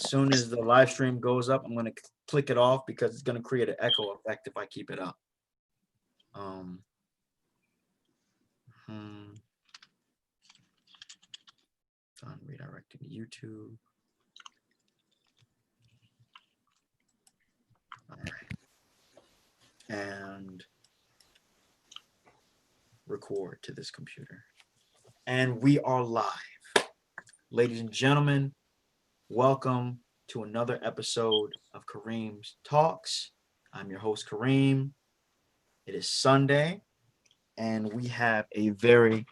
as soon as the live stream goes up, I'm going to click it off because it's going to create an echo effect if I keep it up. Done redirecting to YouTube. All right. And record to this computer. And we are live. Ladies and gentlemen, welcome to another episode of Kareem's Talks. I'm your host, Kareem. It is Sunday, and we have a very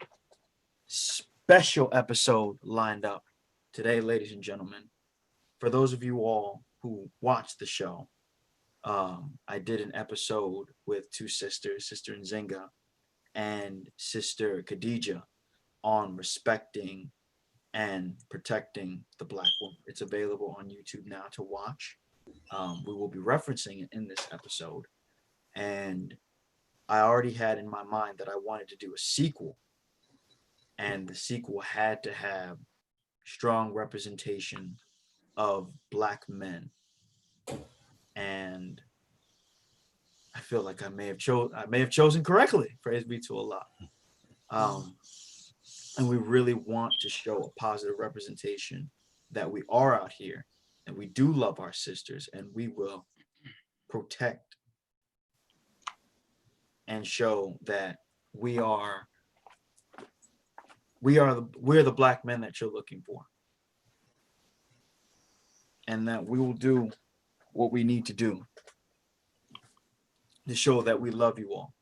special episode lined up today, ladies and gentlemen. For those of you all who watched the show, I did an episode with two sisters, Sister Nzinga and Sister Khadija, on respecting and protecting the Black woman. It's available on YouTube now to watch. We will be referencing it in this episode. And I already had in my mind that I wanted to do a sequel. And the sequel had to have strong representation of Black men. And I feel like I may have chosen correctly. Praise be to Allah. And we really want to show a positive representation that we are out here and we do love our sisters and we will protect and show that we're the Black men that you're looking for, and that we will do what we need to do to show that we love you all.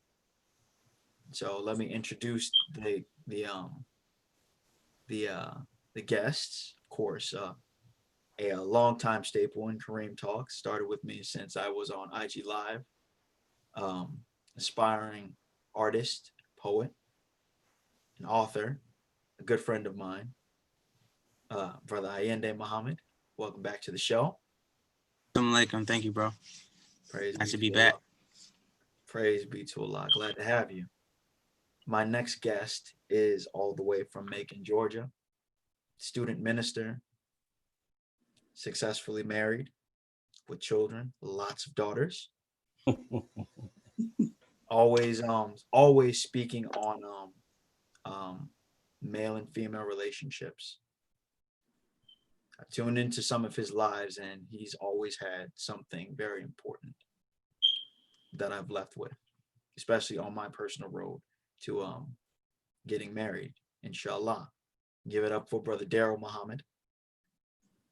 So let me introduce the guests. Of course, a longtime staple in Kareem Talks, started with me since I was on IG Live. Aspiring artist, poet, an author, a good friend of mine, Brother Ayende Muhammad. Welcome back to the show. Assalamu alaikum. Thank you, bro. Nice to be back. Praise be to Allah. Glad to have you. My next guest is all the way from Macon, Georgia. Student minister, successfully married, with children, lots of daughters. always speaking on male and female relationships. I tuned into some of his lives, and he's always had something very important that I've left with, especially on my personal road to getting married, inshallah. Give it up for Brother Daryl Muhammad.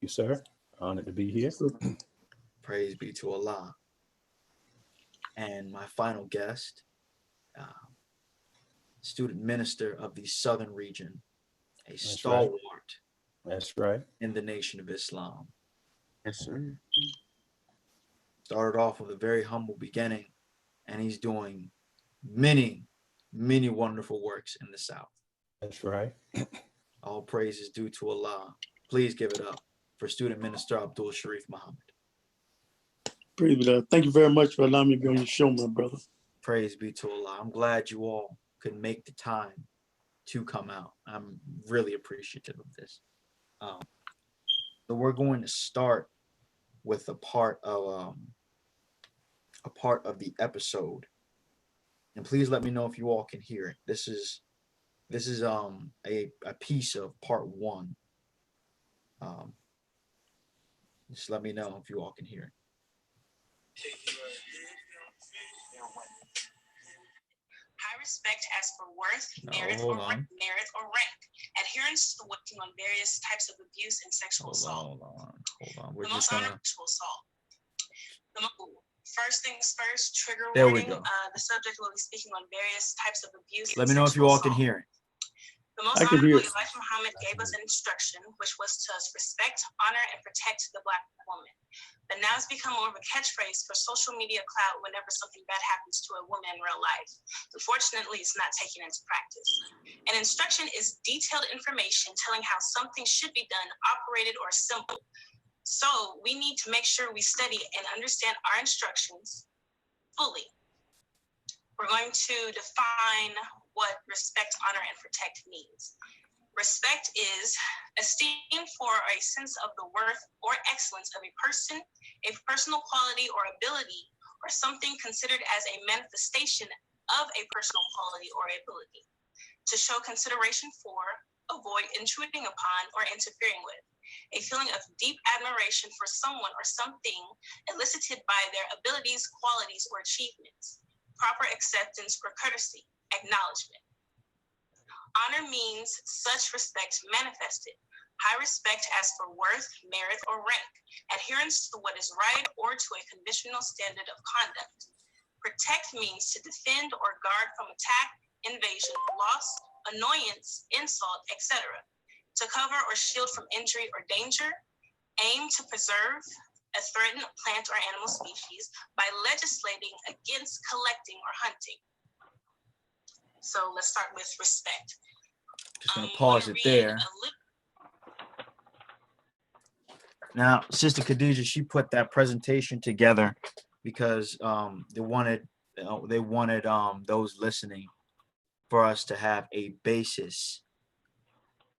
You, sir. Honored to be here. Praise be to Allah. And my final guest, student minister of the Southern region, a stalwart. That's right. In the Nation of Islam. Yes, sir. Started off with a very humble beginning, and he's doing many, many wonderful works in the South. That's right. All praise is due to Allah. Please give it up for student minister Abdul Sharif Muhammad. Praise be to Allah. Thank you very much for allowing me to be on your show, my brother. Praise be to Allah. I'm glad you all could make the time to come out. I'm really appreciative of this. So we're going to start with a part of the episode, and please let me know if you all can hear it. This is a piece of part one. Just let me know if you all can hear it. High respect as for worth, merit, or rank. Adherence to working on various types of abuse and sexual assault. Hold on. We're The just most gonna. sexual assault. First things first, trigger There we warning. go. The subject will be speaking on various types of abuse. Let and me know if you sexual all can assault. hear it. The most I can honorable hear it. Elijah Muhammad gave us an instruction, which was to respect, honor, and protect the Black woman. But now it's become more of a catchphrase for social media clout whenever something bad happens to a woman in real life. Unfortunately, it's not taken into practice. An instruction is detailed information telling how something should be done, operated, or simple. So we need to make sure we study and understand our instructions fully. We're going to define what respect, honor, and protect means. Respect is esteem for a sense of the worth or excellence of a person, a personal quality or ability, or something considered as a manifestation of a personal quality or ability. To show consideration for, avoid intruding upon, or interfering with. A feeling of deep admiration for someone or something elicited by their abilities, qualities, or achievements. Proper acceptance or courtesy, acknowledgement. Honor means such respect manifested. High respect as for worth, merit, or rank. Adherence to what is right or to a conventional standard of conduct. Protect means to defend or guard from attack, invasion, loss, annoyance, insult, etc. To cover or shield from injury or danger. Aim to preserve a threatened plant or animal species by legislating against collecting or hunting. So let's start with respect. Just gonna pause it there. Now, Sister Khadija, she put that presentation together because they wanted those listening for us to have a basis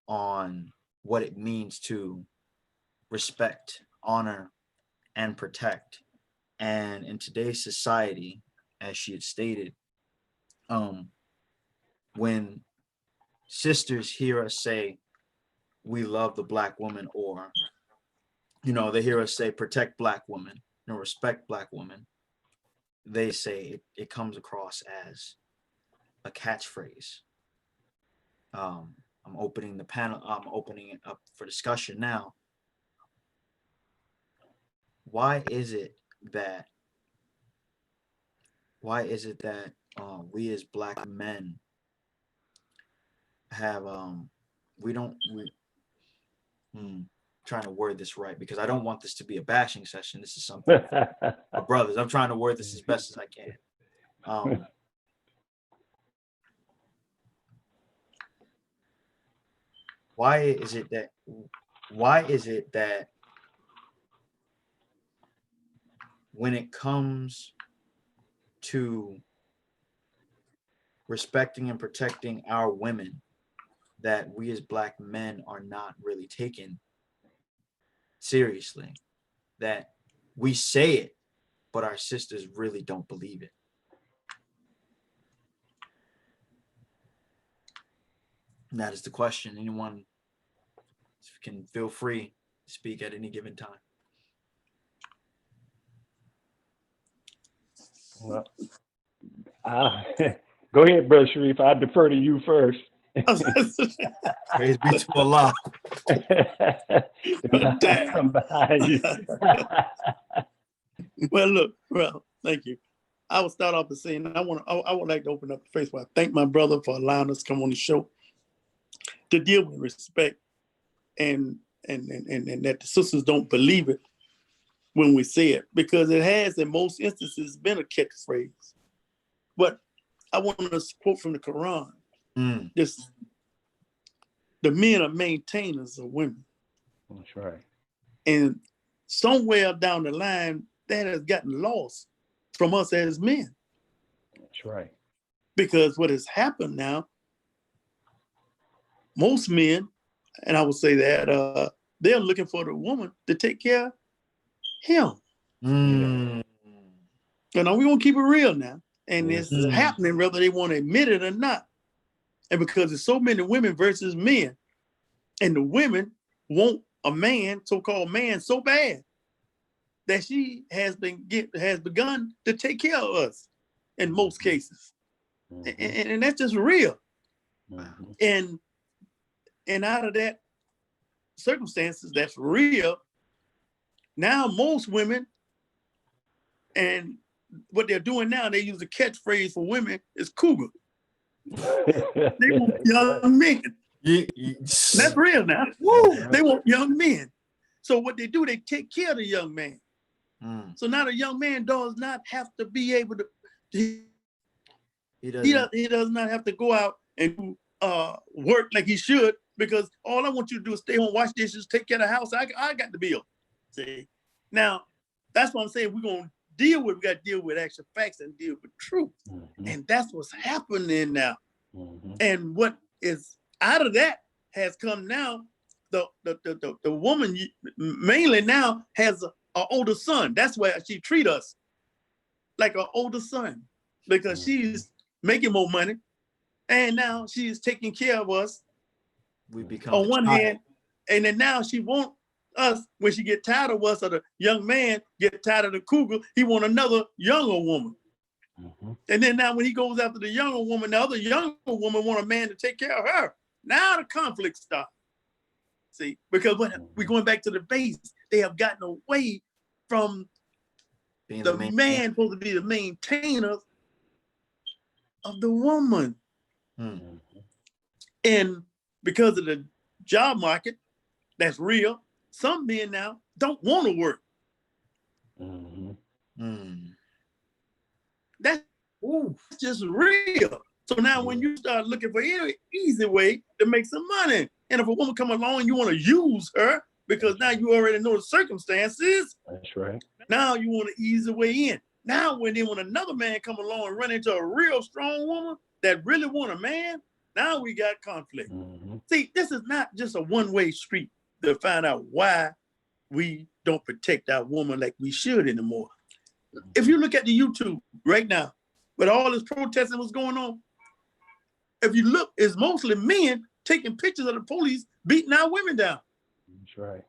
on what it means to respect, honor, and protect. And in today's society, as she had stated, when sisters hear us say we love the Black woman, or they hear us say protect Black women, respect Black women, they say it comes across as a catchphrase. I'm opening the panel. I'm opening it up for discussion now. Why is it that we as Black men have trying to word this right, because I don't want this to be a bashing session. This is something for brothers. I'm trying to word this as best as I can. Why is it that when it comes to respecting and protecting our women, that we as Black men are not really taken seriously? That we say it, but our sisters really don't believe it. And that is the question. Anyone can feel free to speak at any given time. Well, go ahead, Brother Sharif. I defer to you first. Praise be to Allah. I'm behind you. Well, thank you. I will start off by saying I would like to open up the Facebook. I thank my brother for allowing us to come on the show to deal with respect, and that the sisters don't believe it when we say it, because it has in most instances been a catchphrase. But I want to quote from the Quran. The men are maintainers of women. That's right. And somewhere down the line, that has gotten lost from us as men. That's right. Because what has happened now, most men, and I would say that they're looking for the woman to take care of him. Mm. You know, we won't keep it real now. And it's happening whether they want to admit it or not. And because there's so many women versus men, and the women want a man, so-called man, so bad that she has begun to take care of us in most cases. And that's just real. And out of that circumstances, that's real. Now most women, and what they're doing now, they use a catchphrase for women is cougar. They want young men. That's real now. Woo! They want young men. So what they do, they take care of the young man. So now the young man does not have to be able to. He does not have to go out and work like he should, because all I want you to do is stay home, wash dishes, take care of the house. I got the bill. See, now that's what I'm saying. We got to deal with actual facts and deal with truth. And that's what's happening now. And what is out of that has come now. The woman mainly now has an older son. That's why she treat us like an older son, because she's making more money, and now she's taking care of us. We become On one child. hand, and then now she want us, when she get tired of us, or the young man get tired of the cougar, he want another younger woman. And then now when he goes after the younger woman, the other younger woman want a man to take care of her. Now the conflict starts. See, because when we're going back to the base, they have gotten away from Being the main- man supposed to be the maintainer of the woman. Hmm. And because of the job market, that's real, some men now don't want to work. Hmm. That's just real. So now when you start looking for any easy way to make some money, and if a woman come along and you want to use her because now you already know the circumstances, That's right. now you want to ease the way in. Now when another man come along and run into a real strong woman that really want a man, now we got conflict. See, this is not just a one-way street to find out why we don't protect our woman like we should anymore. If you look at the YouTube right now, with all this protesting was going on, if you look, it's mostly men taking pictures of the police beating our women down. That's right.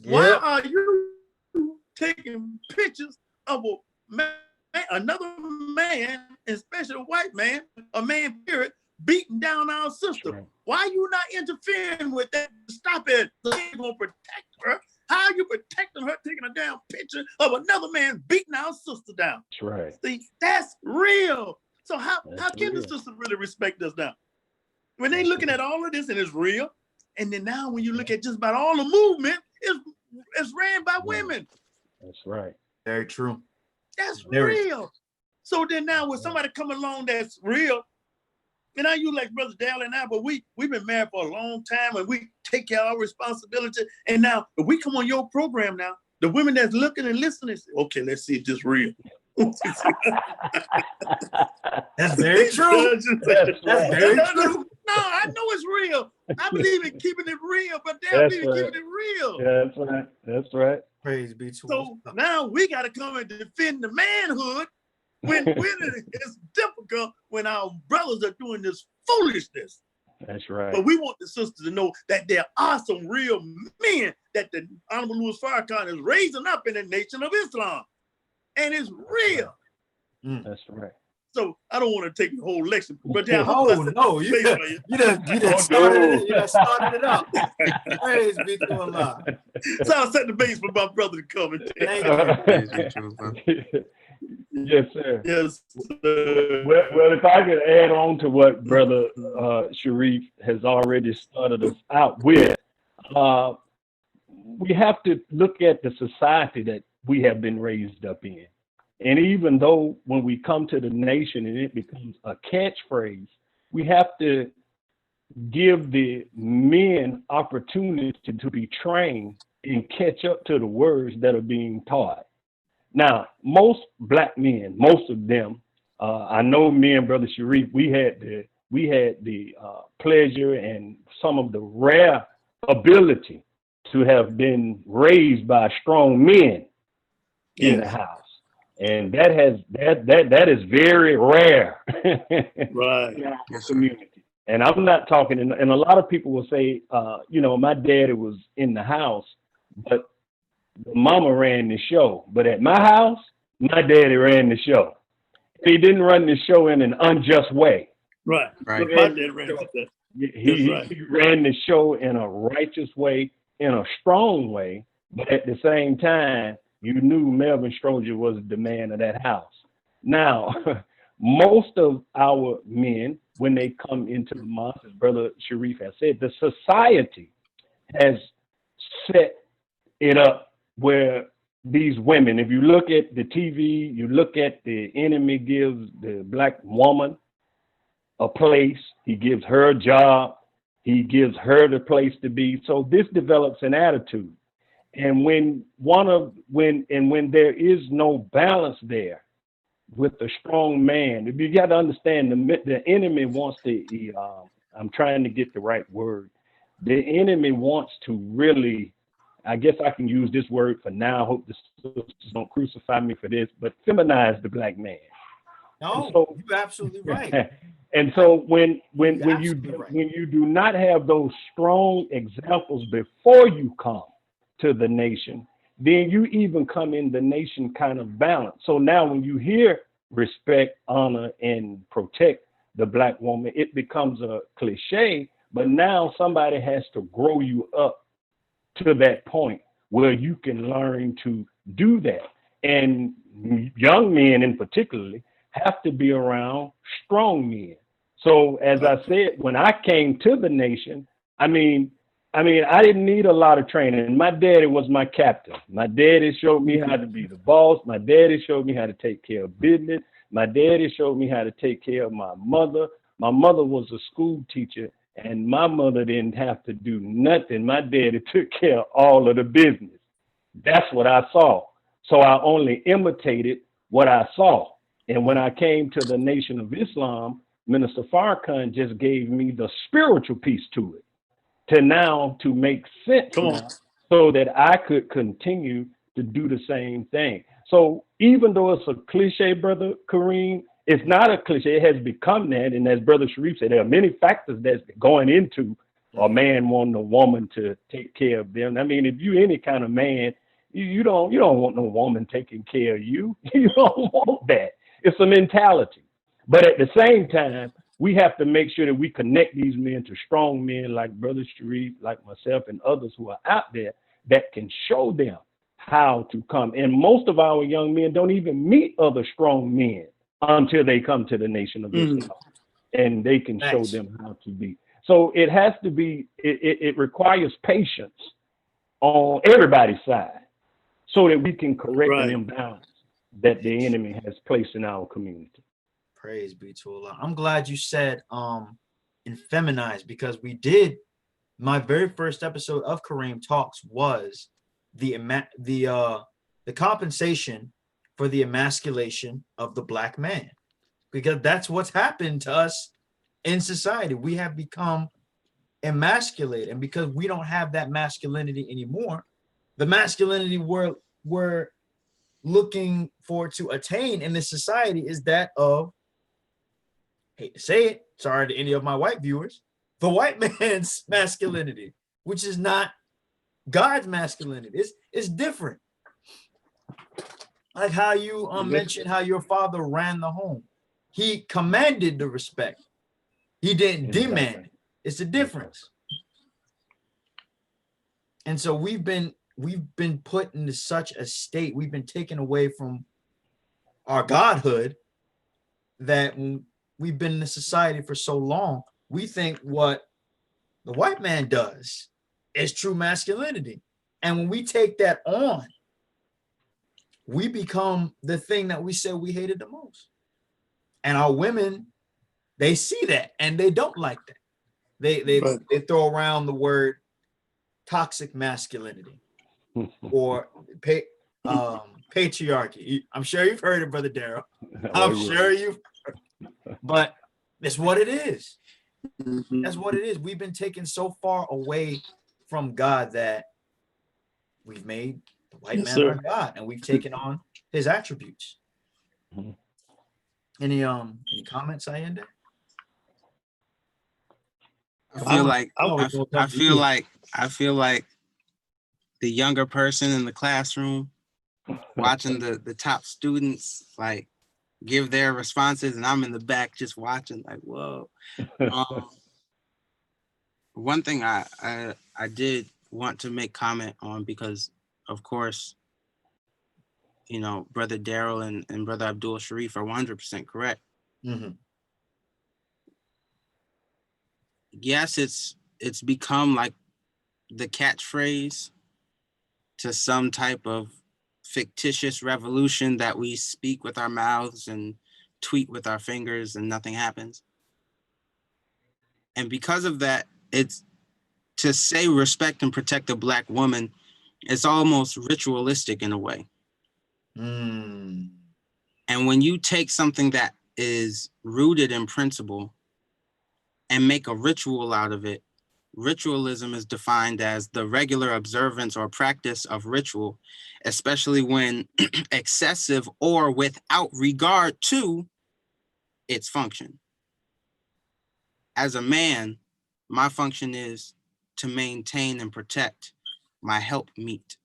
Why Yep. are you taking pictures of a man, another man, especially a white man, a man period, beating down our sister? Right. Why are you not interfering with that? Stop it. They're gonna protect her. How are you protecting her, taking a damn picture of another man beating our sister down? That's right. See, that's real. So how That's can the real. sisters really respect us now? When they looking at all of this and it's real, and then now when you look at just about all the movement, it's ran by women. That's right. Very true. That's Very- real. So then now when somebody come along that's real, and now you like Brother Dale and I, but we've been married for a long time and we take care of our responsibility. And now if we come on your program now, the women that's looking and listening say, okay, let's see if this real. That's very true. That's That's right. very No, true. I know it's real. I believe in keeping it real, but they don't That's believe in right. keeping it real. That's right. That's right. Praise be to So us. now we got to come and defend the manhood when it's difficult when our brothers are doing this foolishness. That's right. But we want the sisters to know that there are some real men that the Honorable Louis Farrakhan is raising up in the Nation of Islam. And it's real. That's right. So I don't want to take the whole lecture, but yeah, Oh no, you done started it up. Praise be to Allah. So I'll set the base for my brother to come and take. Thank you. Praise be to Allah. Yes, sir. Yes. Well, if I could add on to what Brother Sharif has already started us out with, we have to look at the society that we have been raised up in. And even though when we come to the nation and it becomes a catchphrase, we have to give the men opportunity to be trained and catch up to the words that are being taught. Now, most black men, most of them, I know me and Brother Sharif, we had the pleasure and some of the rare ability to have been raised by strong men in the house. And that is very rare Right. in our Yes, sir. community. And I'm not talking, and a lot of people will say, my daddy was in the house, but the mama ran the show. But at my house, my daddy ran the show. He didn't run the show in an unjust way. Right. Right. Look, my dad ran with that. He ran the show in a righteous way, in a strong way, but at the same time, you knew Melvin Stroger was the man of that house. Now, most of our men, when they come into the mosque, as Brother Sharif has said, the society has set it up where these women, if you look at the TV, you look at the enemy gives the black woman a place, he gives her a job, he gives her the place to be. So this develops an attitude. And when there is no balance there with the strong man, you got to understand the enemy wants to, I'm trying to get the right word. the enemy wants to really, I guess I can use this word for now. I hope the sisters don't crucify me for this, but feminize the black man. No, So, you're absolutely right. and so when You're you absolutely right. when you do not have those strong examples before you come to the nation, then you even come in the nation kind of balance. So now when you hear respect, honor, and protect the black woman, it becomes a cliche, but now somebody has to grow you up to that point where you can learn to do that. And young men in particularly have to be around strong men. So as I said, when I came to the nation, I mean, I didn't need a lot of training. My daddy was my captain. My daddy showed me how to be the boss. My daddy showed me how to take care of business. My daddy showed me how to take care of my mother. My mother was a school teacher, and my mother didn't have to do nothing. My daddy took care of all of the business. That's what I saw. So I only imitated what I saw. And when I came to the Nation of Islam, Minister Farrakhan just gave me the spiritual piece to it, to make sense now, so that I could continue to do the same thing. So even though it's a cliche, Brother Kareem, it's not a cliche. It has become that. And as Brother Sharif said, there are many factors that's going into a man wanting a woman to take care of them. I mean, if you're any kind of man, you don't want no woman taking care of you. You don't want that. It's a mentality. But at the same time, we have to make sure that we connect these men to strong men like Brother Sharif, like myself, and others who are out there that can show them how to come. And most of our young men don't even meet other strong men until they come to the Nation of Islam, and they can show them how to be. So it has to be, it requires patience on everybody's side so that we can correct an imbalance that the enemy has placed in our community. Praise be to Allah. I'm glad you said infeminized, because we did, my very first episode of Kareem Talks was the compensation for the emasculation of the black man, because that's what's happened to us in society. We have become emasculated, and because we don't have that masculinity anymore, the masculinity we're looking for to attain in this society is that of, hate to say it, sorry to any of my white viewers, the white man's masculinity, which is not God's masculinity. It's different. Like how you mentioned how your father ran the home. He commanded the respect. He didn't demand it. It's a difference. And so we've been put into such a state, we've been taken away from our godhood, that we've been in a society for so long, we think what the white man does is true masculinity. And when we take that on, we become the thing that we said we hated the most. And our women, they see that and they don't like that. They throw around the word toxic masculinity or patriarchy. I'm sure you've heard it, Brother Darrell. I'm sure you've heard it. But it's what it is. That's what it is. We've been taken so far away from God that we've made the white man our God, and we've taken on his attributes. Any comments, Ayende? I feel like the younger person in the classroom watching the top students like give their responses, and I'm in the back just watching like, whoa. One thing I did want to make comment on, because of course, you know, Brother Darrell and Brother Abdul Sharif are 100% correct. Yes, it's become like the catchphrase to some type of fictitious revolution that we speak with our mouths and tweet with our fingers and nothing happens. And because of that, it's to say respect and protect a black woman, it's almost ritualistic in a way. And when you take something that is rooted in principle and make a ritual out of it, ritualism is defined as the regular observance or practice of ritual, especially when excessive or without regard to its function. As a man, my function is to maintain and protect my helpmeet.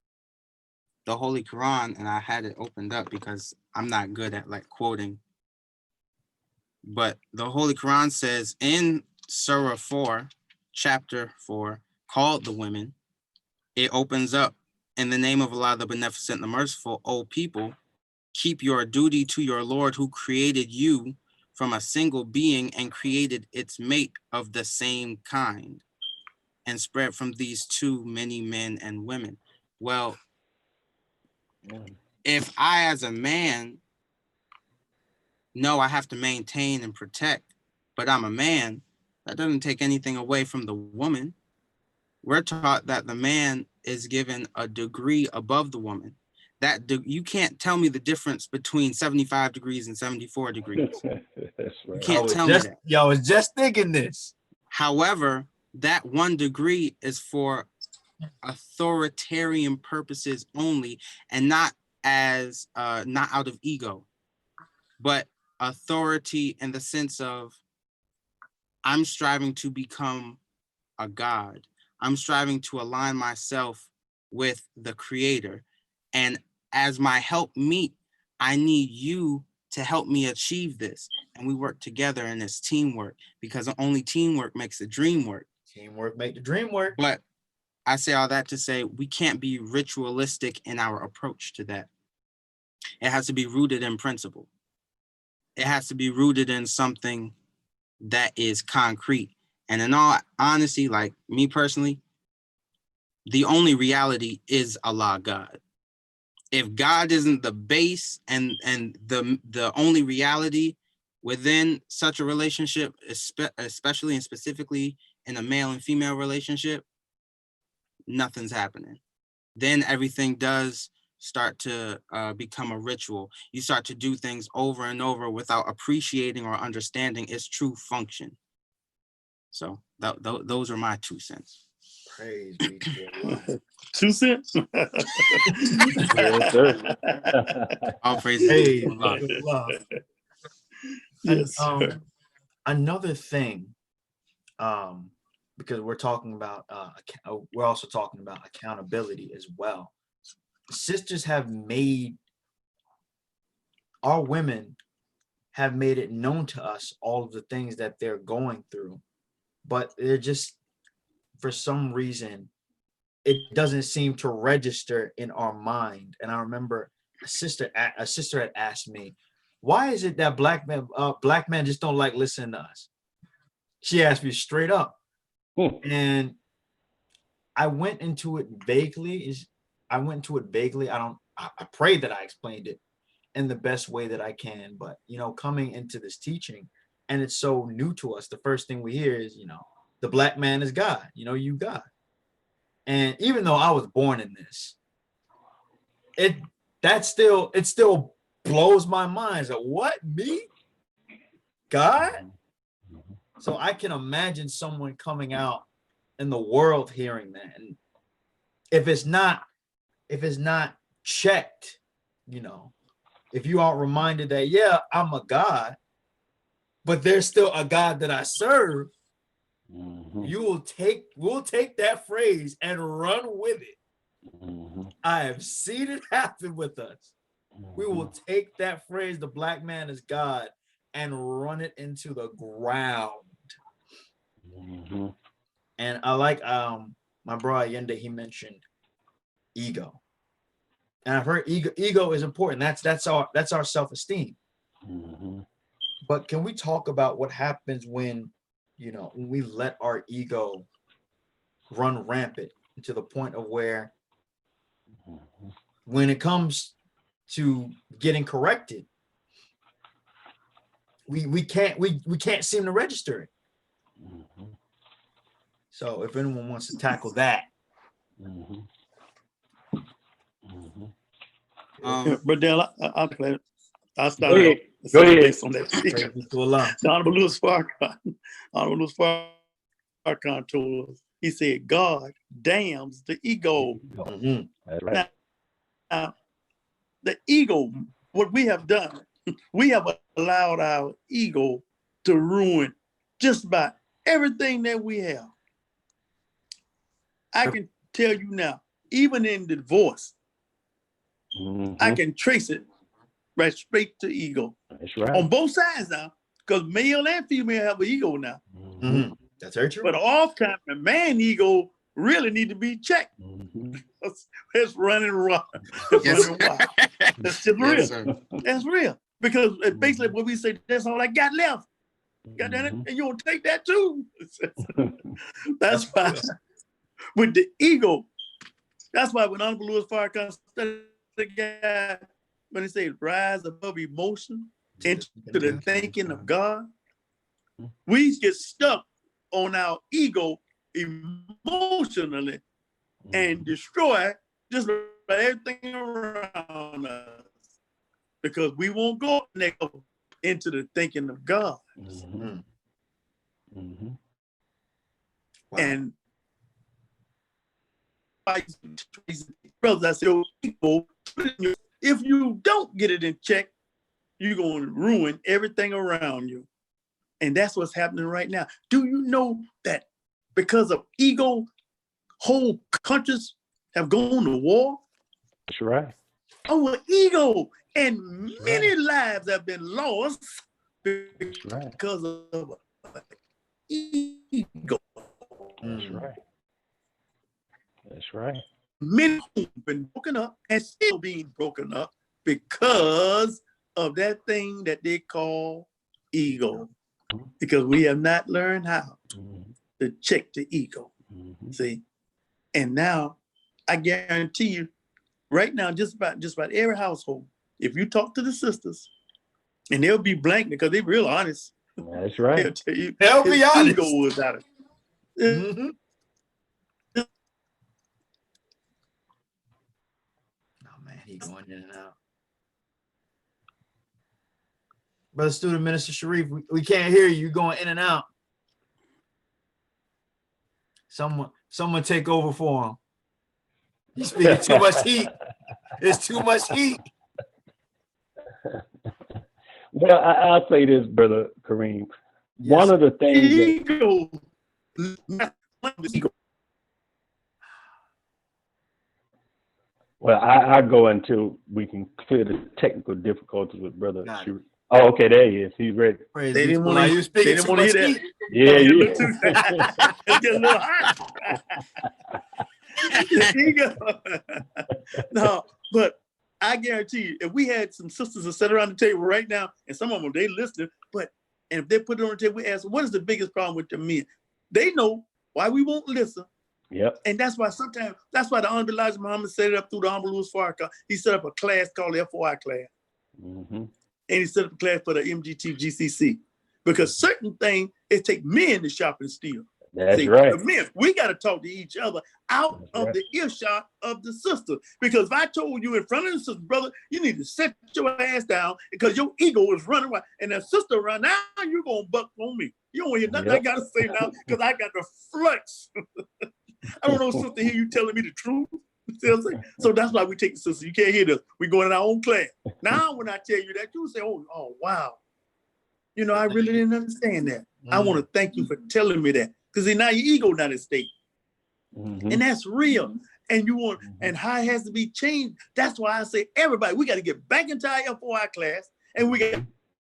The Holy Quran, and I had it opened up because I'm not good at like quoting, but the Holy Quran says in Surah 4, chapter 4, called the women, it opens up, in the name of Allah, the Beneficent, the Merciful, O people, keep your duty to your Lord who created you from a single being and created its mate of the same kind and spread from these two many men and women. Well, if I as a man know I have to maintain and protect, but I'm a man, that doesn't take anything away from the woman. We're taught that the man is given a degree above the woman. You can't tell me the difference between 75 degrees and 74 degrees. That's You right. can't tell me that. Yo, I was just thinking this. However, that 1 degree is for authoritarian purposes only, and not as not out of ego, but authority in the sense of I'm striving to become a god. I'm striving to align myself with the creator. And as my helpmeet, I need you to help me achieve this. And we work together in this teamwork, because only teamwork makes the dream work. Teamwork make the dream work. But I say all that to say we can't be ritualistic in our approach to that. It has to be rooted in principle. It has to be rooted in something that is concrete. And in all honesty, like me personally, the only reality is Allah, God. If God isn't the base and the only reality within such a relationship, especially and specifically in a male and female relationship, nothing's happening. Then everything does start to become a ritual. You start to do things over and over without appreciating or understanding its true function. So those are my 2 cents. Praise be to Allah. 2 cents. Yes, sir. All praises Praise to be Allah. to Allah. Yes, sir. Another thing, because we're talking about, we're also talking about accountability as well. Sisters have made, our women have made it known to us all of the things that they're going through, but they're just, for some reason, it doesn't seem to register in our mind. And I remember a sister had asked me, why is it that black men just don't like listening to us? She asked me straight up. And I went into it vaguely. I pray that I explained it in the best way that I can. But, coming into this teaching, and it's so new to us, the first thing we hear is, the black man is God, you God. And even though I was born in this, it still blows my mind. So what, me? God? So I can imagine someone coming out in the world hearing that. And if it's not checked, if you aren't reminded that, yeah, I'm a God, but there's still a God that I serve, we'll take that phrase and run with it. I have seen it happen with us. We will take that phrase, the black man is God, and run it into the ground. And I like my bro Allende, he mentioned ego. And I've heard ego is important. That's our self-esteem. But can we talk about what happens when we let our ego run rampant to the point of where when it comes to getting corrected, we can't seem to register it. So if anyone wants to tackle that. But Dale, I'll play it. I'll start. Go ahead. Based on that. The Honorable Louis Farrakhan told us He said, God damns the ego. Mhm. That's right. Now, the ego, what we have done, we have allowed our ego to ruin just about everything that we have. I can tell you now, even in divorce, I can trace it right straight to ego. That's right. On both sides now, because male and female have an ego now. Mhm. That's very true. But oftentimes the man ego really need to be checked. It's running wild. It's Yes, running wild. That's just real. Yes, sir. That's real. Because basically what we say, that's all I got left. Got that? And you don't take that too. That's why with the ego, that's why when Honorable Louis Farrakhan studied the guy, when he said rise above emotion into the thinking of God, we get stuck on our ego emotionally and destroy just about everything around us because we won't go into the thinking of God. Mhm. Wow. And brothers, I said, if you don't get it in check, you're going to ruin everything around you. And that's what's happening right now. Do you know that because of ego, whole countries have gone to war? That's right. Over ego, and many lives have been lost because of ego. That's right. That's right. Many have been broken up and still being broken up because of that thing that they call ego. Because we have not learned how to check the ego. See? And now I guarantee you, right now, just about every household, if you talk to the sisters, and they'll be blank because they're real honest. That's right. They'll tell you They'll be honest. ego was out of it. Mhm. Oh man, he going in and out. Brother Student Minister Sharif, we can't hear you. You're going in and out. Someone take over for him. He's speaking too much heat. It's too much heat. Well, I'll say this, Brother Kareem. Yes. One of the things that, Ego. well, I go into, we can clear the technical difficulties with Brother Got it. Sharif. Oh, okay, there he is. He's ready. Praise They be didn't to wanna- God. You speaking they didn't too wanna much hear heat. Yeah, It's getting a little hot. Ego. No, but I guarantee you, if we had some sisters that sat around the table right now, and some of them, they listening, and if they put it on the table, we ask them, what is the biggest problem with the men? They know why we won't listen. Yep. And that's why the Honorable Elijah Muhammad set it up through the Honorable Louis Farrakhan. He set up a class called the FOI class. And he set up a class for the MGT GCC. Because certain things, it take men to shop and steal. That's See, right. the men, we got to talk to each other out That's of right. the earshot of the sister. Because if I told you in front of the sister, brother, you need to set your ass down because your ego is running wild. And the sister run now, you're going to buck on me. You don't hear nothing I got to say now because I got the flex. I don't know, sister, hear you telling me the truth. See what I'm saying? So that's why we take the sister. You can't hear this. We going in our own class. Now, when I tell you that, you say, oh, wow. You know, I really didn't understand that. I want to thank you for telling me that. Because now your ego not at stake. And that's real. And you want, and how it has to be changed. That's why I say, everybody, we got to get back into our FOI class and we got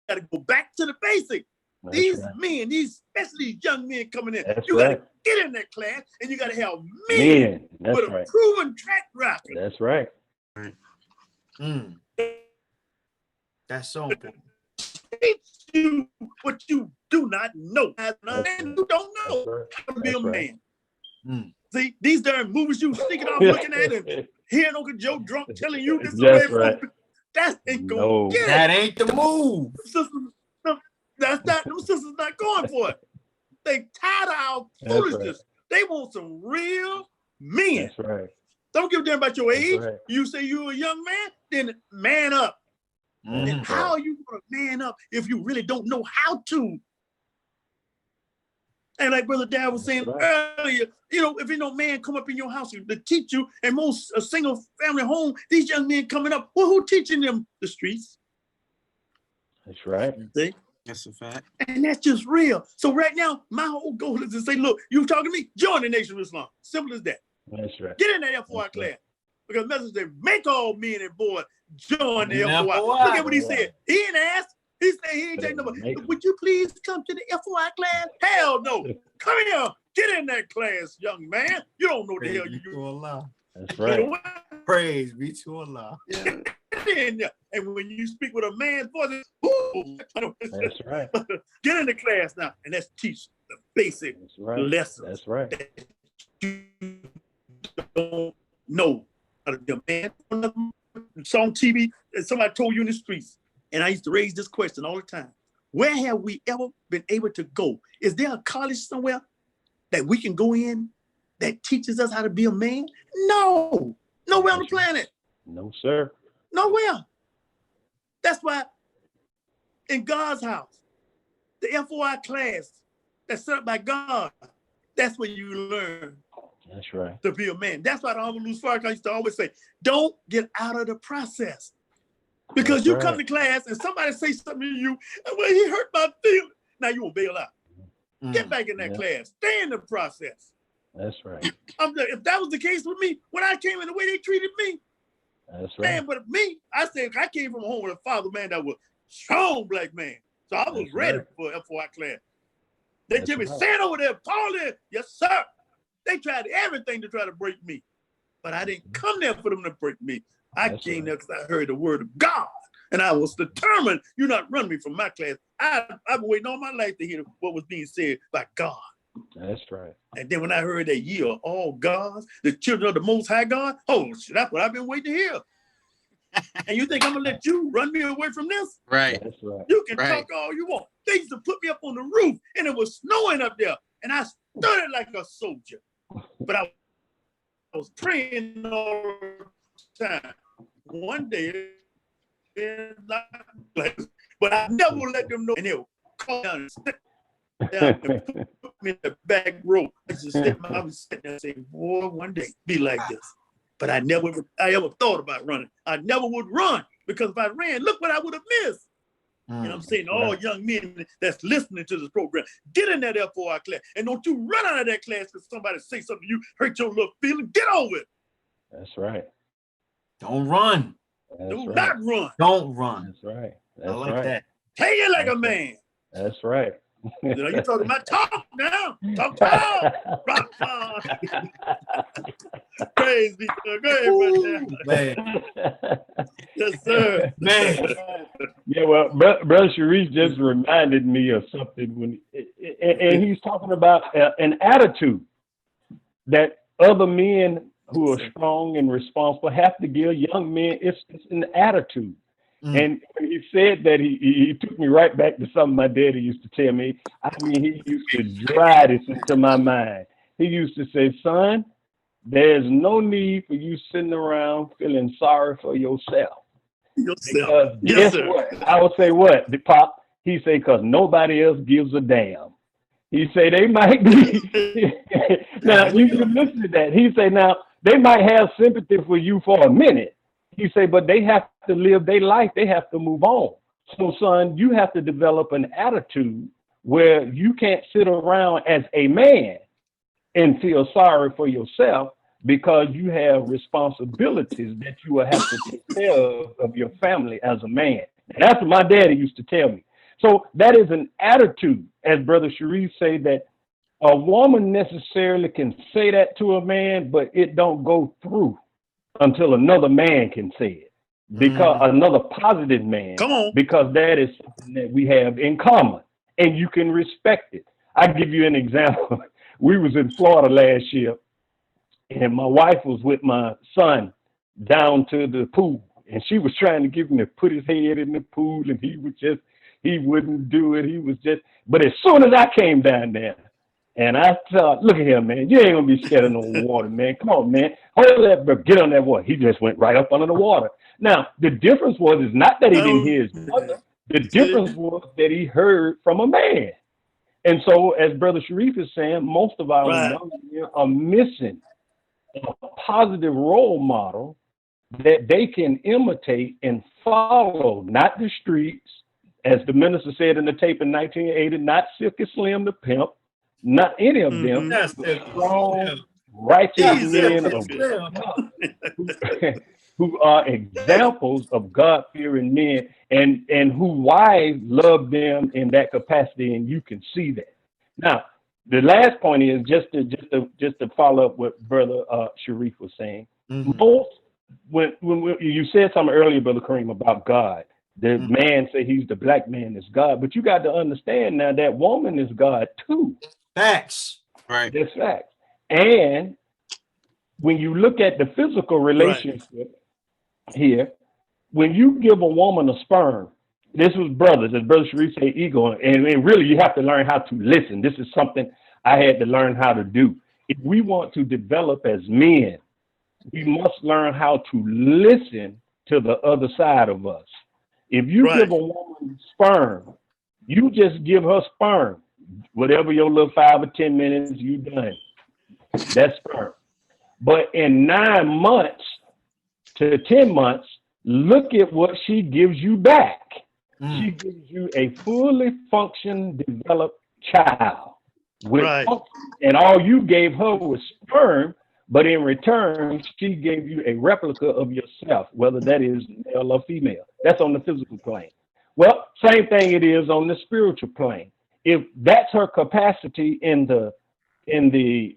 to go back to the basics. That's These right. men, especially these young men coming in, That's you got to right. get in that class and you got to have men That's with a right. proven track record. That's right. Mm. That's so important. Teach you what you do not know. And you don't know That's right. how to be a That's right. man. Mm. See, these darn movies you sneaking off looking at and hearing Uncle Joe drunk telling you this is the That's way right. that ain't No. going to get That it. ain't the move. Sisters, no, that's not, them sisters not going for it. They tired of our That's foolishness. They want some real men. That's right. Don't give a damn about your That's age. right. You say you're a young man, then man up. Mm. And how are you going to man up if you really don't know how to? And like Brother Dad was saying earlier, if man come up in your house to teach you, and most a single family home, these young men coming up, well, who teaching them the streets? That's right. See? That's a fact. And that's just real. So right now, my whole goal is to say, look, you talking to me? Join the Nation of Islam. Simple as that. That's right. Get in that FOI class. Right. Because message said, make all men and boys join the FOI. Look at what he said. He ain't asked. He said he ain't taking nobody. Would you please come to the FOI class? Hell no. Come here. Get in that class, young man. You don't know the hell you do. That's right. Praise be to Allah. Yeah. And when you speak with a man's voice, ooh, that's right. Get in the class now, and let's teach the basic lessons. That's right. That you don't know. The man saw on TV, and somebody told you in the streets, and I used to raise this question all the time. Where have we ever been able to go? Is there a college somewhere that we can go in that teaches us how to be a man? No. Nowhere on the planet. No, sir. Nowhere. That's why in God's house, the FOI class that's set up by God, that's where you learn. That's right. To be a man. That's why the Honorable Louis Farrakhan used to always say, don't get out of the process. Because that's you come to class and somebody say something to you, and well, he hurt my feelings. Now you won't bail out. Get back in that class. Stay in the process. That's right. If that was the case with me, when I came in, the way they treated me, that's right. Man, but me, I said I came from a home with a father, man, that was strong black man. So I was ready for FOI class. They give me stand over there, Paul in. Yes, sir. They tried everything to try to break me. But I didn't come there for them to break me. I came there because I heard the word of God. And I was determined, you not run me from my class. I've been waiting all my life to hear what was being said by God. That's right. And then when I heard that ye are all gods, the children of the Most High God, oh, shit, that's what I've been waiting to hear. And you think I'm going to let you run me away from this? Right. That's right. You can talk all you want. They used to put me up on the roof, and it was snowing up there. And I stood like a soldier. But I was praying all the time. One day, but I never let them know. And they would call down and sit down and put me in the back row. I was sitting there saying, boy, one day be like this. But I ever thought about running. I never would run, because if I ran, look what I would have missed. And I'm saying to all young men that's listening to this program, get in that FOI class. And don't you run out of that class because somebody say something to you, hurt your little feeling. Get over it. That's right. Don't run. Do not run. Don't run. That's right. I like that. Take it like a man. That's right. You talking about talk now. Talk. Rock. Praise be to God. Go ahead, man. Yes, sir. Man. Yeah, well, Brother Sharif just reminded me of something and he's talking about an attitude that other men who are strong and responsible have to give young men. It's an attitude. And when he said that, he took me right back to something my daddy used to tell me. I mean, he used to drive this into my mind. He used to say, son, there's no need for you sitting around feeling sorry for yourself. Because guess what? I would say what? The Pop, he said, because nobody else gives a damn. He said they might be. Now, you can listen to that. He said, now, they might have sympathy for you for a minute. He said, but they have to live their life. They have to move on. So, son, you have to develop an attitude where you can't sit around as a man and feel sorry for yourself, because you have responsibilities that you will have to take care of your family as a man. And that's what my daddy used to tell me. So that is an attitude, as Brother Sharif say, that a woman necessarily can say that to a man, but it don't go through until another man can say it, because another positive man. Come on. Because that is something that we have in common, and you can respect it. I'll give you an example. We was in Florida last year, and my wife was with my son down to the pool, and she was trying to get him to put his head in the pool, and he wouldn't do it. But as soon as I came down there, and I thought, look at him, man, you ain't gonna be scared of no water, man. Come on, man. Hold that, bro. Get on that water. He just went right up under the water. Now, the difference is not that he didn't hear his mother. The difference was that he heard from a man. And so, as Brother Sharif is saying, most of our Right. young men are missing a positive role model that they can imitate and follow, not the streets, as the minister said in the tape in 1980, not Silky Slim the pimp, not any of them, Yes, but Silky strong, Slim. righteous Yes, men Silky of Slim. God who are examples of God-fearing men and who wives love them in that capacity, and you can see that. Now, the last point is just to follow up what Brother Sharif was saying. Mhm. Most when you said something earlier, Brother Kareem, about God, the Mhm. man say he's the black man is God, but you got to understand now that woman is God too. Facts. Right. That's fact. And when you look at the physical relationship here, when you give a woman a sperm, this was brothers, as Brother Sharif say, ego, and really you have to learn how to listen. This is something I had to learn how to do. If we want to develop as men, we must learn how to listen to the other side of us. If you Right. give a woman sperm, you just give her sperm. Whatever your little 5 or 10 minutes, you done. That's sperm. But in 9 months to 10 months, look at what she gives you back. She gives you a fully functioned, developed child with Right. function. And all you gave her was sperm, but in return, she gave you a replica of yourself, whether that is male or female. That's on the physical plane. Well, same thing it is on the spiritual plane. If that's her capacity in the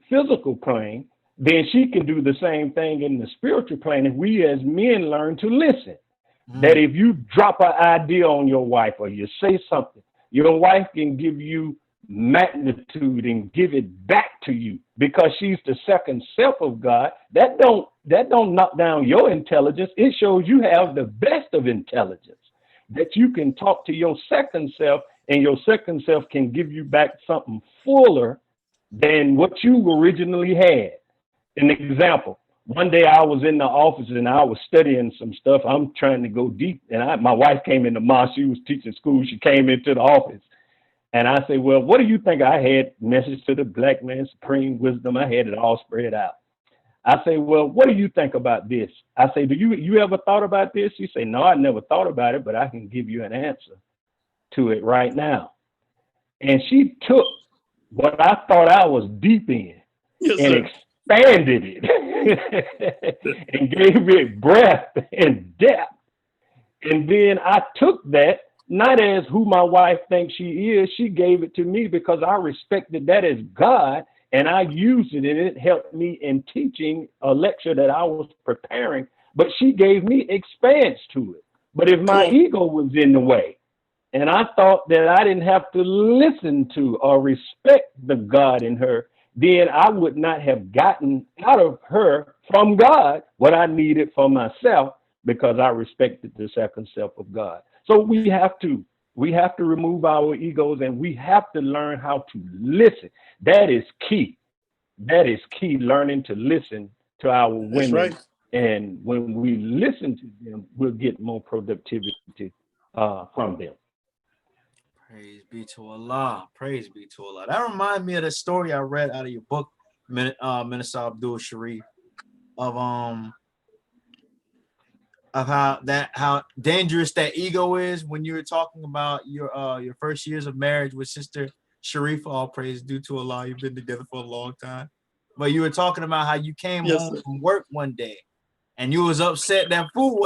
physical plane, then she can do the same thing in the spiritual plane if we as men learn to listen. That if you drop an idea on your wife or you say something, your wife can give you magnitude and give it back to you because she's the second self of God. That don't knock down your intelligence. It shows you have the best of intelligence, that you can talk to your second self and your second self can give you back something fuller than what you originally had. An example, one day I was in the office and I was studying some stuff. I'm trying to go deep. And my wife came in the mosque. She was teaching school. She came into the office. And I said, well, what do you think? I had message to the black man, supreme wisdom. I had it all spread out. I say, well, what do you think about this? I say, do you ever thought about this? She say, no, I never thought about it, but I can give you an answer to it right now. And she took what I thought I was deep in Yes, and sir. expanded it and gave it breadth and depth. And then I took that, not as who my wife thinks she is, she gave it to me because I respected that as God, and I used it, and it helped me in teaching a lecture that I was preparing, but she gave me expanse to it. But if my ego was in the way, and I thought that I didn't have to listen to or respect the God in her, then I would not have gotten out of her from God what I needed for myself because I respected the second self of God. So we have to remove our egos and we have to learn how to listen. That is key. That is key, learning to listen to our women. That's right. And when we listen to them, we'll get more productivity from them. Praise be to Allah. Praise be to Allah. That reminds me of the story I read out of your book, Minister Abdul Sharif, of how dangerous that ego is when you were talking about your first years of marriage with Sister Sharif. All praise due to Allah. You've been together for a long time. But you were talking about how you came home from work one day and you was upset that the food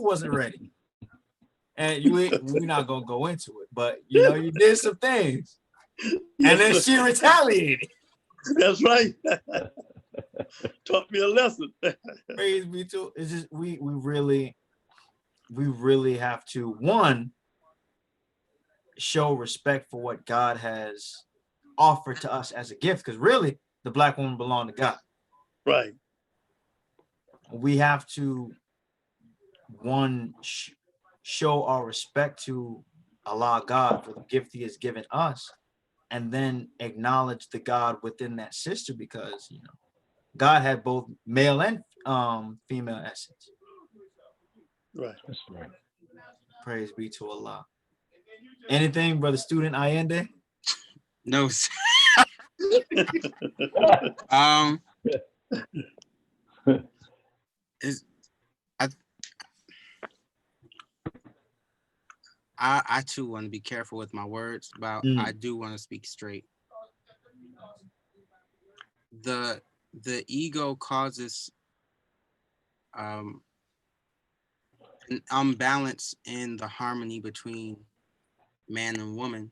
wasn't ready. And we're not gonna go into it, but you did some things, and then she retaliated. That's right. Taught me a lesson. Praise be to. It's just we really have to, one, show respect for what God has offered to us as a gift, because really the black woman belonged to God. Right. We have to, one, show our respect to Allah God for the gift he has given us, and then acknowledge the God within that sister, because God had both male and female essence. Right. That's right. Praise be to Allah. Anything, brother student Allende? No. Is I too want to be careful with my words, but I do want to speak straight. The ego causes an unbalance in the harmony between man and woman,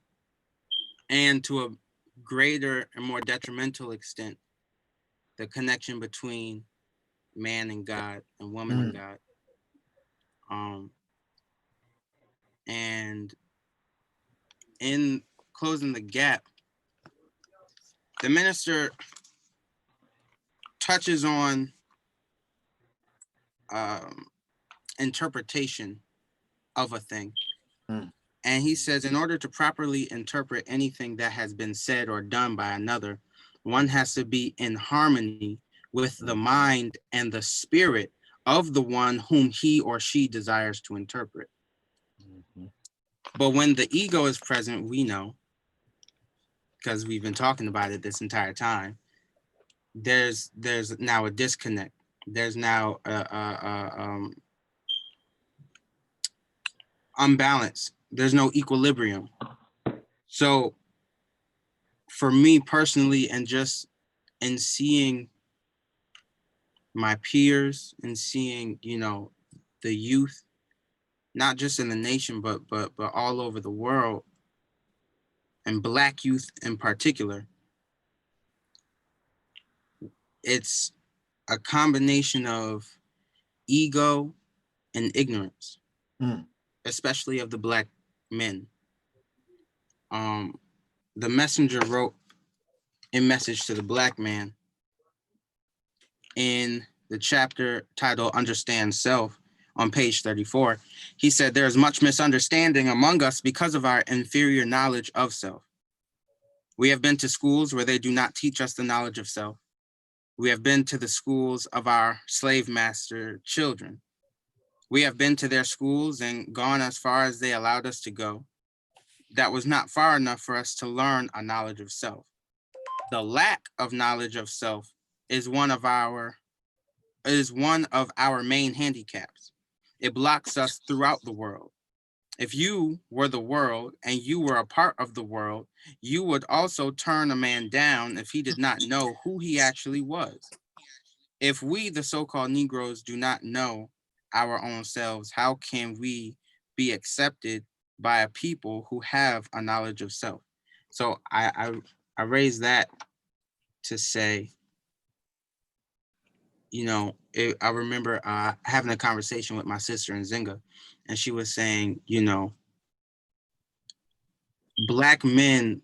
and to a greater and more detrimental extent, the connection between man and God and woman and God. And in closing the gap, the minister touches on interpretation of a thing. And he says, in order to properly interpret anything that has been said or done by another, one has to be in harmony with the mind and the spirit of the one whom he or she desires to interpret. But when the ego is present, we know, because we've been talking about it this entire time, there's now a disconnect. There's now unbalance. There's no equilibrium. So for me personally, and just in seeing my peers and seeing, the youth, not just in the nation, but all over the world, and Black youth in particular, it's a combination of ego and ignorance, especially of the Black men. The messenger wrote a message to the Black man in the chapter titled Understand Self on page 34. He said, there is much misunderstanding among us because of our inferior knowledge of self. We have been to schools where they do not teach us the knowledge of self. We have been to the schools of our slave master children. We have been to their schools and gone as far as they allowed us to go. That was not far enough for us to learn a knowledge of self. The lack of knowledge of self is one of our main handicaps. It blocks us throughout the world. If you were the world and you were a part of the world, you would also turn a man down if he did not know who he actually was. If we, the so-called Negroes, do not know our own selves, how can we be accepted by a people who have a knowledge of self? So I raise that to say, I remember having a conversation with my sister in Zinga, and she was saying, Black men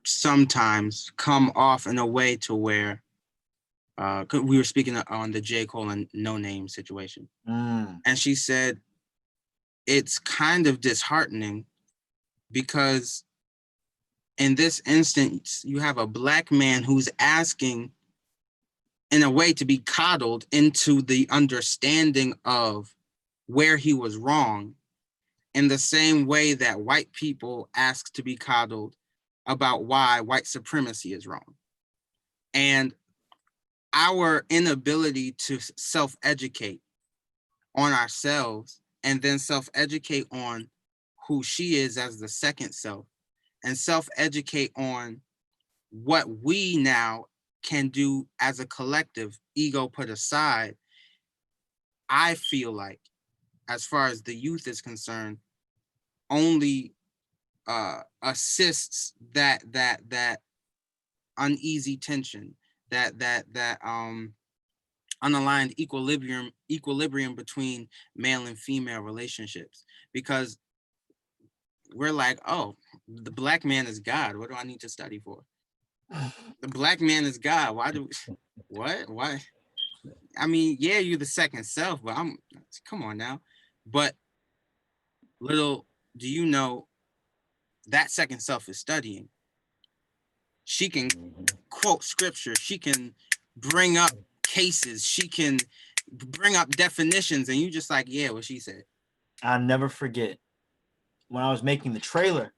sometimes come off in a way to where, we were speaking on the J. Cole and No Name situation. And she said, it's kind of disheartening because in this instance, you have a Black man who's asking in a way to be coddled into the understanding of where he was wrong, in the same way that white people ask to be coddled about why white supremacy is wrong. And our inability to self-educate on ourselves and then self-educate on who she is as the second self, and self-educate on what we now can do as a collective, ego put aside, I feel like, as far as the youth is concerned, only assists that uneasy tension, that unaligned equilibrium between male and female relationships, because we're like, oh, the Black man is God. What do I need to study for? The Black man is God. Why? I mean, yeah, you're the second self, but come on now. But little do you know, that second self is studying. She can quote scripture. She can bring up cases. She can bring up definitions. And you just like, yeah, what she said. I'll never forget when I was making the trailer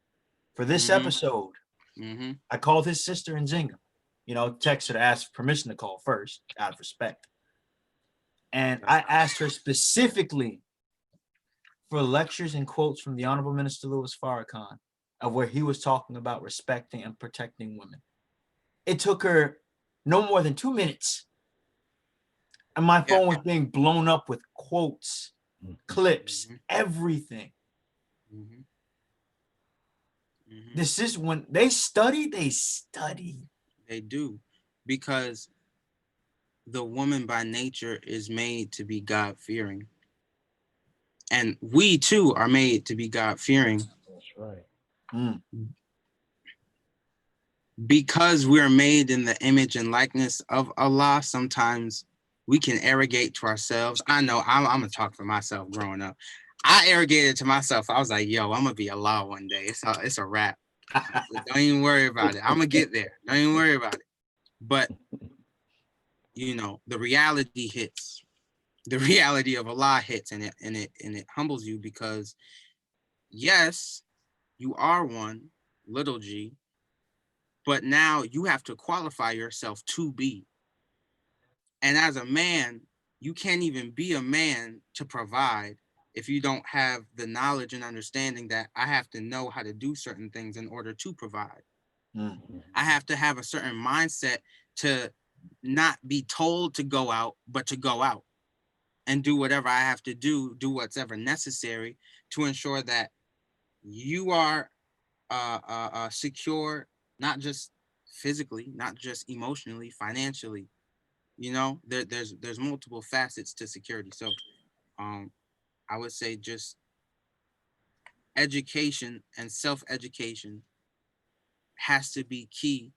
for this Mhm. episode, Mm-hmm. I called his sister in Zinga. You know, texted her, asked permission to call first, out of respect. And I asked her specifically for lectures and quotes from the Honorable Minister Louis Farrakhan of where he was talking about respecting and protecting women. It took her no more than 2 minutes. And my phone was being blown up with quotes, clips, everything. Mm-hmm. Mm-hmm. This is when they study, they study. They do, because the woman by nature is made to be God-fearing. And we too are made to be God-fearing. That's right. Mm. Because we're made in the image and likeness of Allah, sometimes we can arrogate to ourselves. I know I'm gonna talk for myself growing up. I arrogated to myself. I was like, yo, I'm gonna be Allah one day. It's a wrap. Don't even worry about it. I'm gonna get there. Don't even worry about it. But you know, the reality hits. The reality of Allah hits, and it humbles you, because yes, you are one, little g, but now you have to qualify yourself to be. And as a man, you can't even be a man to provide if you don't have the knowledge and understanding that I have to know how to do certain things in order to provide. Mm. I have to have a certain mindset to not be told to go out, but to go out and do whatever I have to do whatever necessary to ensure that you are secure, not just physically, not just emotionally, financially. You know, there's multiple facets to security. So I would say just education and self-education has to be key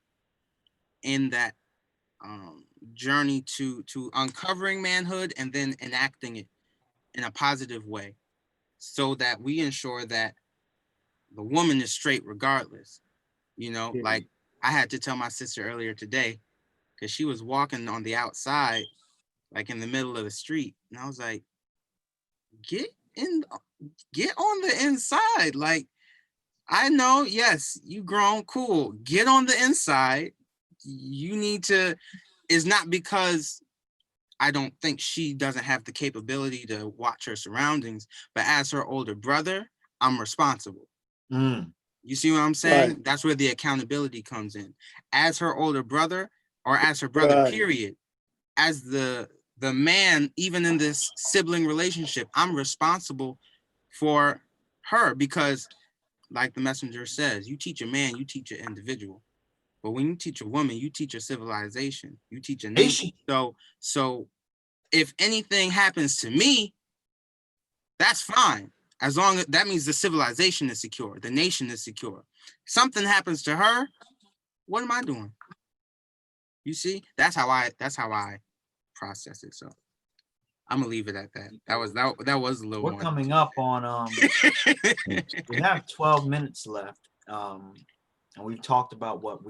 in that journey to uncovering manhood and then enacting it in a positive way, so that we ensure that the woman is straight regardless. You know, like I had to tell my sister earlier today, because she was walking on the outside, like in the middle of the street, and I was like, get on the inside. Like, I know, yes, you grown, cool. Get on the inside. You need to. It's not because I don't think she doesn't have the capability to watch her surroundings, but as her older brother, I'm responsible. Mm. You see what I'm saying? Right. That's where the accountability comes in. As her older brother, or as her brother, Right. period. As the man, even in this sibling relationship, I'm responsible for her, because like the messenger says, you teach a man, you teach an individual. But when you teach a woman, you teach a civilization, you teach a nation. So if anything happens to me, that's fine. As long as that means the civilization is secure, the nation is secure. Something happens to her, what am I doing? You see, that's how I process it. So I'm gonna leave it at that. That was a little We're more. coming up on we have 12 minutes left. And we've talked about what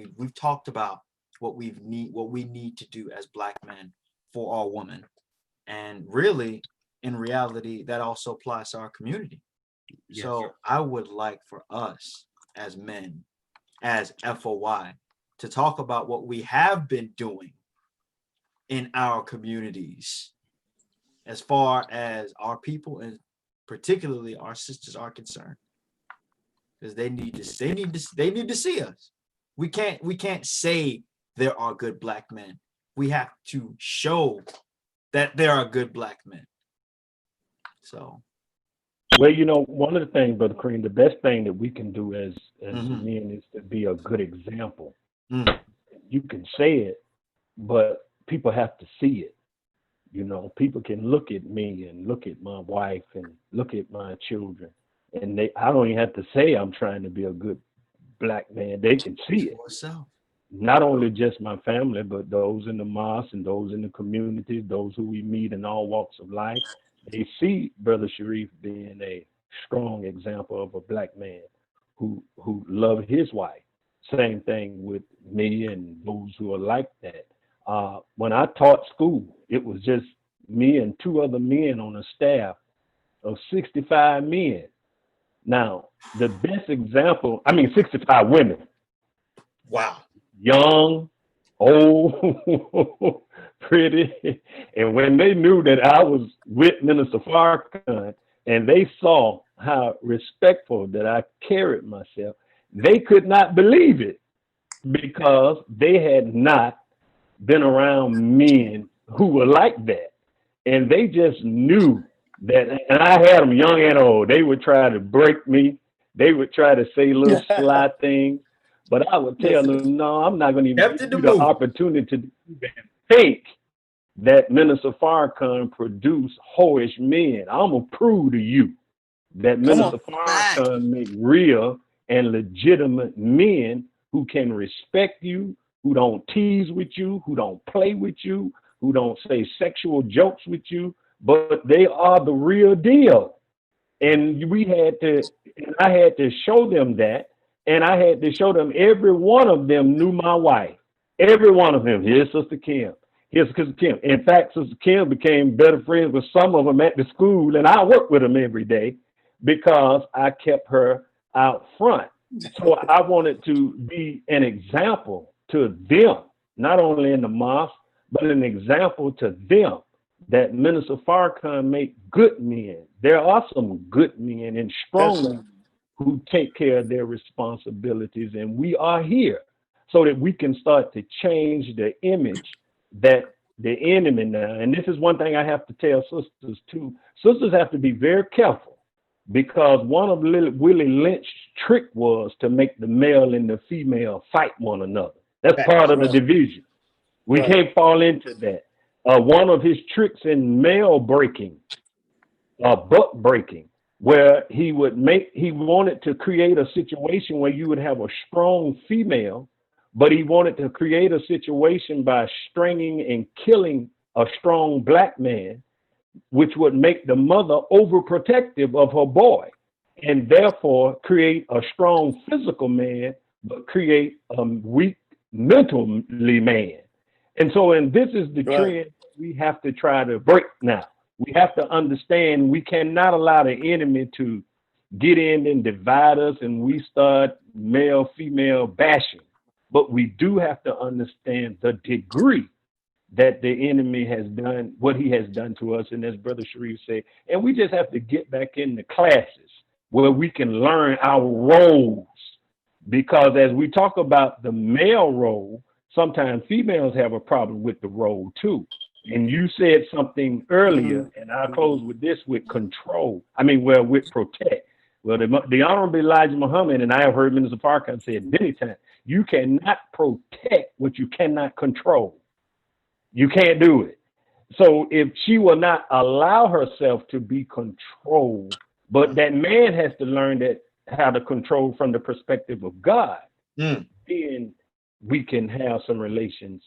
we need to do as Black men for our women. And really, in reality, that also applies to our community. Yes. So I would like for us as men, as FOI, to talk about what we have been doing in our communities as far as our people and particularly our sisters are concerned. Because they need to see us. We can't say there are good Black men. We have to show that there are good Black men. So, well, you know, one of the things, Brother Kareem, the best thing that we can do as Mhm. men is to be a good example. Mm. You can say it, but people have to see it. You know, people can look at me and look at my wife and look at my children, and I don't even have to say I'm trying to be a good Black man. They can see it. So, Not only just my family, but those in the mosque and those in the communities, those who we meet in all walks of life. They see Brother Sharif being a strong example of a Black man who loved his wife. Same thing with me and those who are like that. When I taught school, it was just me and two other men on a staff of 65 men. Now, the best example, 65 women, Wow. young, old, pretty. And when they knew that I was with Minister Farrakhan and they saw how respectful that I carried myself, they could not believe it because they had not been around men who were like that. And they just knew that, and I had them young and old. They would try to break me. They would try to say little sly things. But I would tell them, no, I'm not going to even give you the opportunity to think that Minister Farrakhan produced whorish men. I'm going to prove to you that Minister Farrakhan make real and legitimate men who can respect you, who don't tease with you, who don't play with you, who don't say sexual jokes with you, but they are the real deal. And I had to show them that. And I had to show them every one of them knew my wife. Every one of them. Here's Sister Kim. Here's Sister Kim. In fact, Sister Kim became better friends with some of them at the school, and I worked with them every day because I kept her out front. So I wanted to be an example to them, not only in the mosque, but an example to them that Minister Farrakhan make good men. There are some good men and strong men who take care of their responsibilities, and we are here so that we can start to change the image that the enemy now. And this is one thing I have to tell sisters too. Sisters have to be very careful because one of Willie Lynch's trick was to make the male and the female fight one another. That's part of the division. We can't fall into that. One of his tricks in male breaking, buck breaking, where he wanted to create a situation where you would have a strong female, but he wanted to create a situation by stringing and killing a strong black man, which would make the mother overprotective of her boy, and therefore create a strong physical man, but create a weak mentally man. And so, and this is the trend we have to try to break now. We have to understand we cannot allow the enemy to get in and divide us and we start male-female bashing. But we do have to understand the degree that the enemy has done, what he has done to us. And as Brother Sharif said, and we just have to get back in the classes where we can learn our roles. Because as we talk about the male role, sometimes females have a problem with the role too. And you said something earlier, and I'll close with this, with control. With protect. Well, the Honorable Elijah Muhammad, and I have heard Minister Farrakhan say it many times, you cannot protect what you cannot control. You can't do it. So if she will not allow herself to be controlled, but that man has to learn that how to control from the perspective of God, then we can have some relations,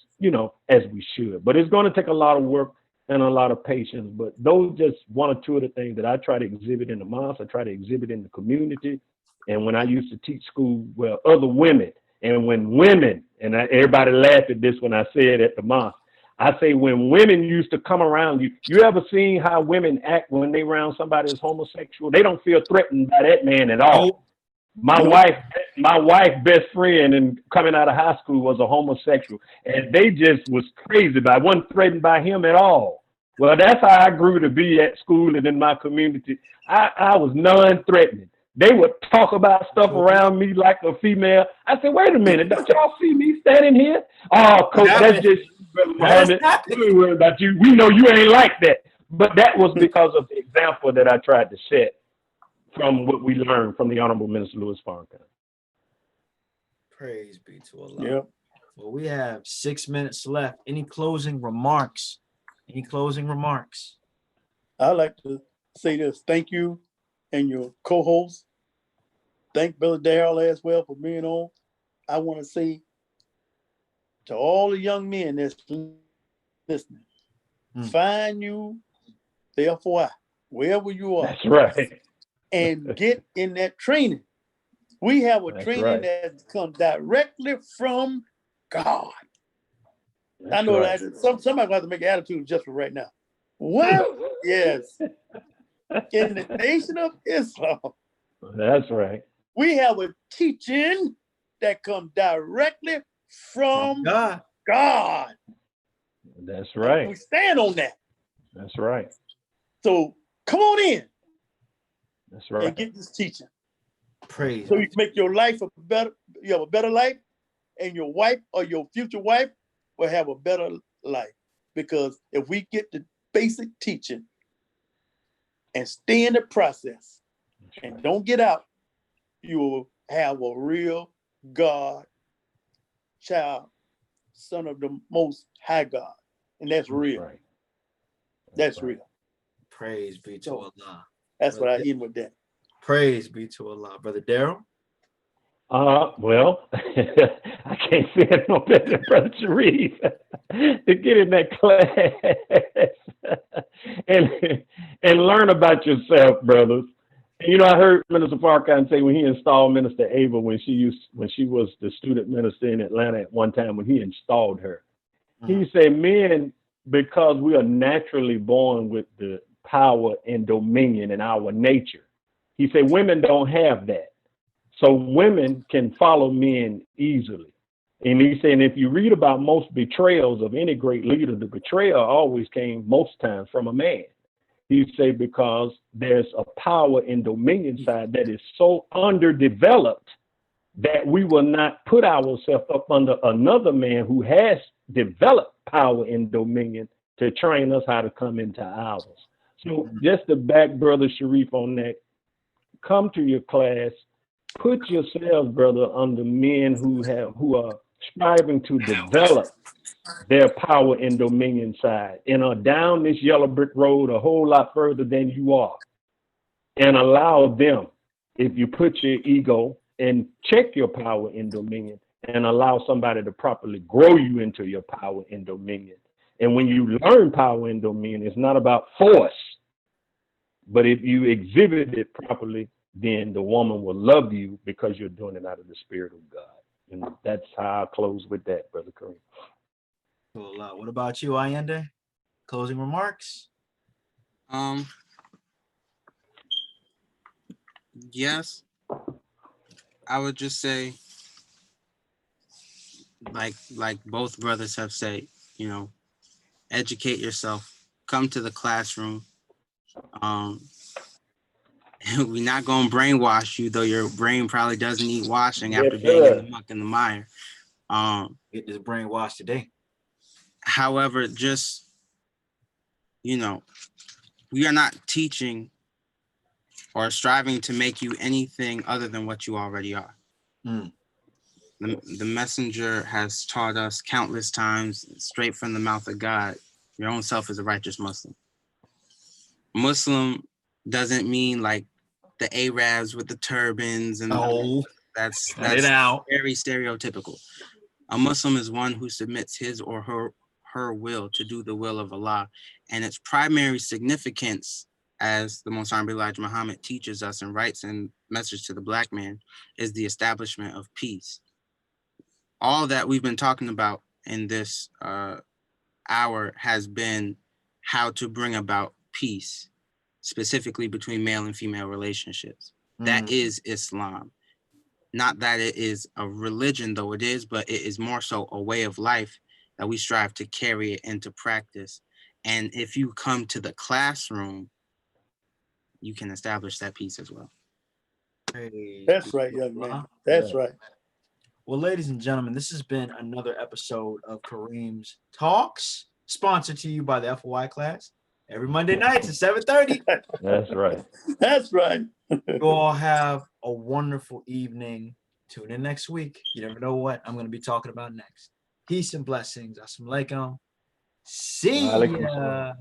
as we should. But it's going to take a lot of work and a lot of patience. But those just one or two of the things that I try to exhibit in the mosque, I try to exhibit in the community. And when I used to teach school, other women, and when women, everybody laughed at this when I said at the mosque, I say when women used to come around you ever seen how women act when they around somebody that's homosexual? They don't feel threatened by that man at all. My wife's best friend and coming out of high school was a homosexual, and they just was crazy about it. Wasn't threatened by him at all. Well, that's how I grew to be at school and in my community. I was non-threatening. They would talk about stuff around me like a female. I said, wait a minute, don't y'all see me standing here? Oh, Coach, that's just Muhammad. We worry about you. We know you ain't like that. But that was because of the example that I tried to set from what we learned from the Honorable Minister Louis Farrakhan. Praise be to Allah. Yep. Well, we have 6 minutes left. Any closing remarks? Any closing remarks? I'd like to say this. Thank you and your co-host. Thank Brother Darrell as well for being on. I want to say to all the young men that's listening, find you therefore wherever you are. That's right. And get in that training. We have a training that comes directly from God. I know that somebody has to make an attitude adjustment right now. Well, yes. In the Nation of Islam, That's right. We have a teaching that comes directly from God. God. That's We right. stand on that. That's right. So come on in That's and right. get this teaching. Praise. So you can make your life a better, you have a better life, and your wife or your future wife will have a better life. Because if we get the basic teaching and stay in the process and don't get out, you will have a real God child, son of the most high God. And that's real. Right. That's right. real. Praise be to So, Allah. That's what I end with that. Praise be to Allah. Brother Daryl. Well, I can't say it no better than Brother Sharif to get in that class and learn about yourself, brothers. And, you know, I heard Minister Farrakhan say when he installed Minister Ava when she was the student minister in Atlanta at one time when he installed her. He said, men, because we are naturally born with the power and dominion in our nature. He said, women don't have that. So women can follow men easily. And he's saying if you read about most betrayals of any great leader, the betrayal always came most times from a man. He'd say because there's a power and dominion side that is so underdeveloped that we will not put ourselves up under another man who has developed power and dominion to train us how to come into ours. So just to back Brother Sharif on that, come to your class. Put yourselves, brother, under men who are striving to develop their power and dominion side and are down this yellow brick road a whole lot further than you are. And allow them, if you put your ego and check your power and dominion and allow somebody to properly grow you into your power and dominion. And when you learn power and dominion, it's not about force, but if you exhibit it properly, then the woman will love you because you're doing it out of the Spirit of God. And that's how I close with that, Brother Kareem. What about you, Allende? Closing remarks? Yes, I would just say, like both brothers have said, you know, educate yourself, come to the classroom. We're not gonna brainwash you, though your brain probably doesn't need washing after being in the muck and the mire. Get this brainwashed today. However, just, you know, we are not teaching or striving to make you anything other than what you already are. The messenger has taught us countless times, straight from the mouth of God, your own self is a righteous Muslim. Muslim doesn't mean like the Arabs with the turbans and that's very stereotypical. A Muslim is one who submits his or her will to do the will of Allah, and its primary significance, as the Most Honorable Elijah Muhammad teaches us and writes in Message to the Black Man, is the establishment of peace. All that we've been talking about in this hour has been how to bring about peace, specifically between male and female relationships. That is Islam. Not that it is a religion, though it is, but it is more so a way of life that we strive to carry it into practice. And if you come to the classroom, you can establish that peace as well. That's right, young man. That's right. Well, ladies and gentlemen, this has been another episode of Kareem's Talks, sponsored to you by the FOI class every Monday nights at 7:30. That's right. That's right. You all have a wonderful evening. Tune in next week. You never know what I'm going to be talking about next. Peace and blessings. Assalamu alaikum. See ya.